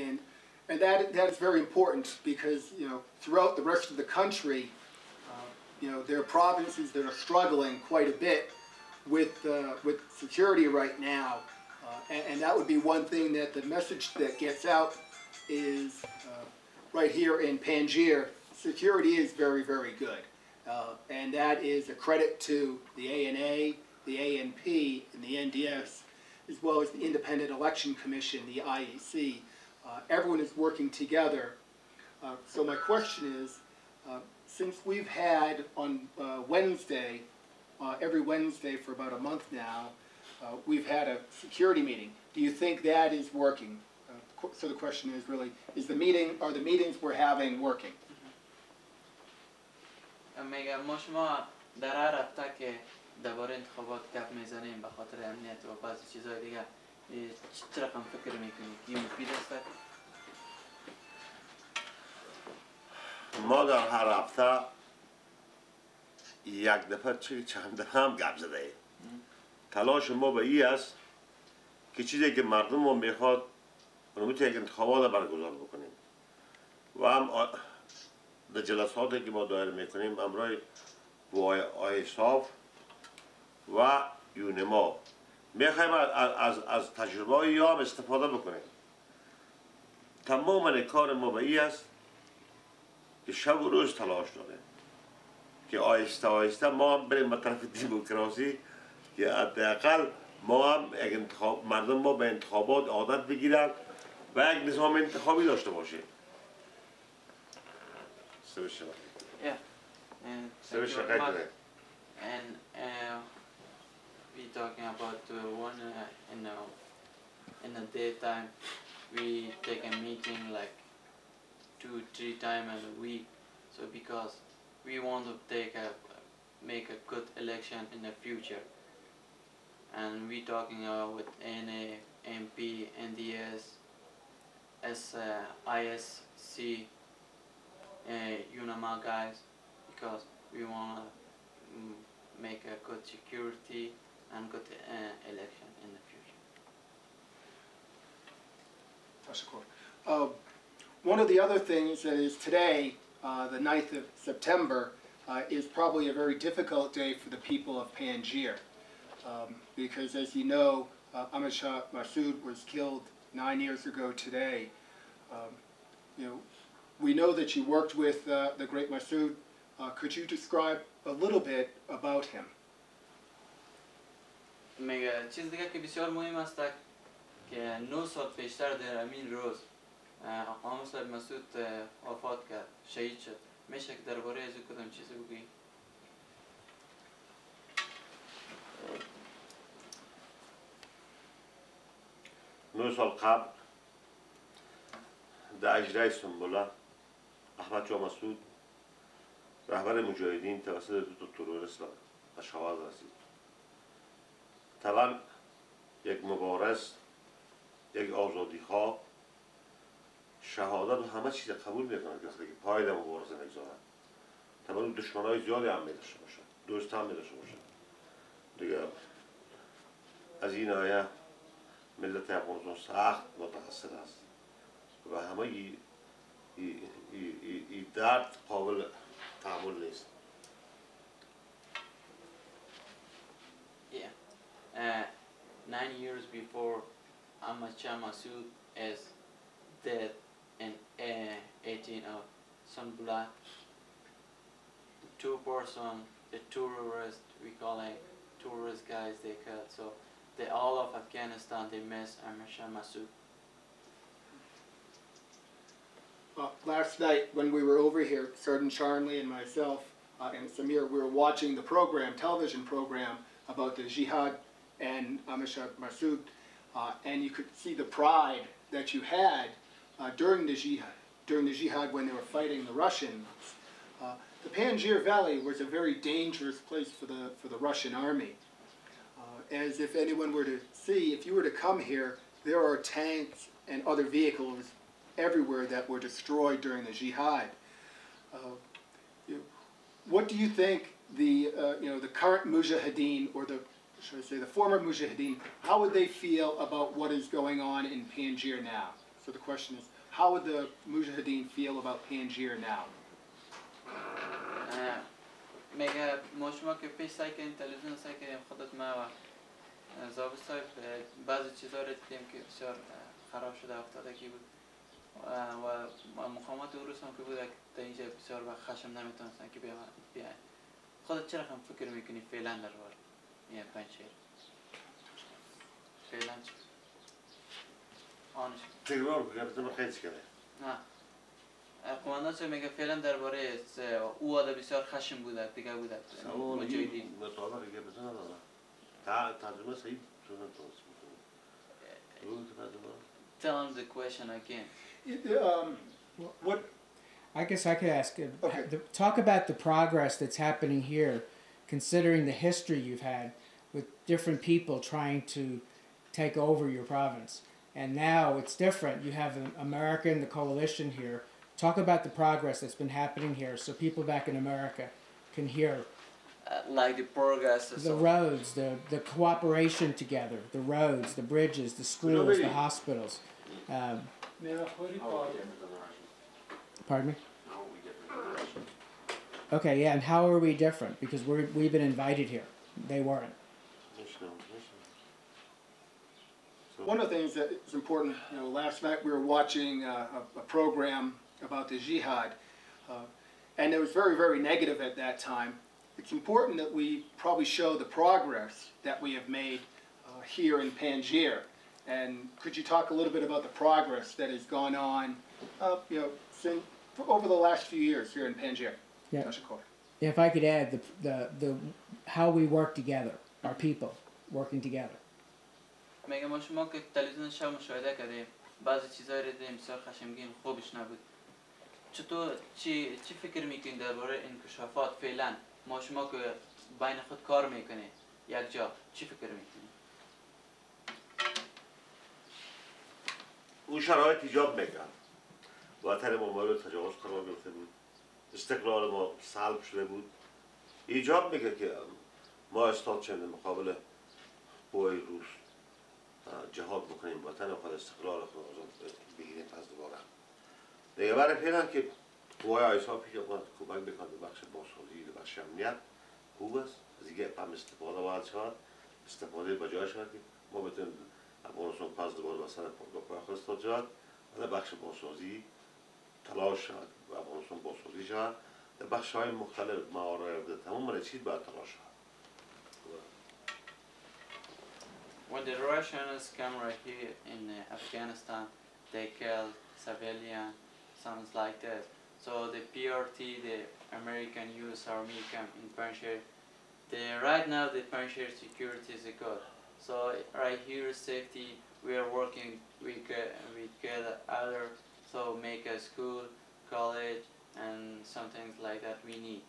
and that is very important because throughout the rest of the country, there are provinces that are struggling quite a bit with security right now, and that would be one thing that the message that gets out is right here in Panjshir, security is very, very good, and that is a credit to the ANA, the ANP, and the NDS, as well as the Independent Election Commission, the IEC. Everyone is working together. So my question is, since we've had on Wednesday, every Wednesday for about a month now, we've had a security meeting. Do you think that is working? So the question is really, are the meetings we're having working? میگم ما شما در هر هفته که درباره انتخابات گپ میزنیم به خاطر امنیت و بعضی چیزهای دیگه چه رقم فکر میکنید که مفید است؟ ما در هر هفته یک دفعه چند دفعه هم گپ زده ایم. تلاش ما به این است که چیزی که مردم ما میخواد اونو یک انتخابات برگزار بکنیم و هم در جلساتی که ما دایر میکنیم امرای وای صاف و یونما میخوایم از تجربه یا هم استفاده بکنیم. تمام کار ما به این است که شب و روز تلاش داریم که آهسته آهسته ما هم بریم به طرف دموکراسی که حداقل ما هم مردم ما به انتخابات عادت بگیرن و یک نظام انتخابی داشته باشیم. Yeah, and thank you very much. And we talking about one in the daytime we take a meeting like 2-3 times a week. So because we want to make a good election in the future, and we talking with NA, MP, NDS, ISC. UNAMA guys, because we want to make a good security and good election in the future. One of the other things that is today, the 9th of September, is probably a very difficult day for the people of Panjshir, because as you know, Anega Masood was killed 9 years ago today. We know that you worked with the great Masood. Could you describe a little bit about him? میگه چیز دیگه که بسیار مهم است که 9 سال پیشتر در همین روز آقا صاحب مسعود وفات کرد، شهید شد. میشه که درباره از کدام چیزی بگی؟ 9 سال قبل در اجرای سنبوله احمد شاه مسعود رهبر مجاهدین توسط 2 تروریست به شهادت رسید. طبعا یک مبارز، یک آزادیخواه شهادت و همه چیز قبول میکنه که پای در مبارزه نگذارن. طبعا دشمنای زیادی هم میداشته باشن، دوست هم میداشته باشن. دیگه از این آیه ملت افغانستان سخت متأثر است و همه ای درد قابل تحمل نیست. Yeah. 9 years before Anega Masood is dead in 18 of Sunbula, the 2-person, the terrorist, we call it terrorist guys they killed. So they all of Afghanistan, they miss Anega Masood. Last night when we were over here, Sergeant Charnley and myself and Samir, we were watching the program, television program about the jihad and Anega Masood, and you could see the pride that you had during the jihad when they were fighting the Russians. The Panjshir Valley was a very dangerous place for the Russian army. As if anyone were to see, if you were to come here, there are tanks and other vehicles everywhere that were destroyed during the jihad. What do you think the current Mujahideen, or should I say the former Mujahideen, how would they feel about what is going on in Panjshir now? So the question is, how would the Mujahideen feel about Panjshir now? میگه ما شما که پیش سعی کنیم تلویزیون سعی کنیم خودت ما و ضابط صاحب بعضی چیزا رو دیدیم که بسیار خراب شده افتادگی بود و مقامات روس هم که بود تا اینجا بسیار وقت خشم نمیتونستن که بیاین خودت چرا هم فکر میکنی فعلا در باره این پنجشیر فعلا چی؟ آنش تکرار بگردم خیلی کرده نه قماندان صاحب میگه فعلا درباره او آده بسیار خشم بوده دیگه بوده مجاهدین مطابق که بزنه داره ترجمه صحیح شدن درست میکنه Tell him the question again. What? I guess I could ask. Okay. Talk about the progress that's happening here, considering the history you've had with different people trying to take over your province. And now it's different. You have an American, the coalition here. Talk about the progress that's been happening here so people back in America can hear. Like the progress. The roads, the cooperation together, the roads, the bridges, the schools, the hospitals. Pardon me? Okay, yeah, and how are we different? Because we've been invited here. They weren't. One of the things that is important, last night we were watching a program about the jihad, and it was very, very negative at that time. It's important that we probably show the progress that we have made here in Panjshir. And could you talk a little bit about the progress that has gone on, since, over the last few years here in Panjshir? Yeah. If I could add the how we work together, our people working together. میگه ما شما که تلویزیون شب مشاهده کردیم بعضی چیزایی رو دیدیم بسیار خشمگین خوبش نبود چطور چی فکر میکنید درباره انکشافات فعلا ما شما که بین خود کار میکنید یک جا چی فکر میکنید اون شرایط ایجاب میکرد وطن ما مورد تجاوز قرار گرفته بود استقلال ما سلب شده بود ایجاب میکرد که ما استاد چند مقابل قوای روس جهاد بکنیم وطن خود استقلال خود آزاد بگیریم پس دوباره دیگه برای پیدن که قوای آیسا پیش کمک بکنه به بخش بازسازی به بخش امنیت خوب است از دیگه هم استفاده باید شد استفاده بجای شد که ما بتونیم افغانستان پس دوباره به سر پای خود استاد شد و در بخش بازسازی تلاش شد و افغانستان بازسازی شد در بخش های مختلف موارد تمام چیز باید تلاش شد When the Russians come right here in Afghanistan, they kill civilians, sounds like that. So the PRT, the American US Army come in Panjshir. Right now the Panjshir security is good. So right here safety, we are working with other, so make a school, college, and some things like that we need.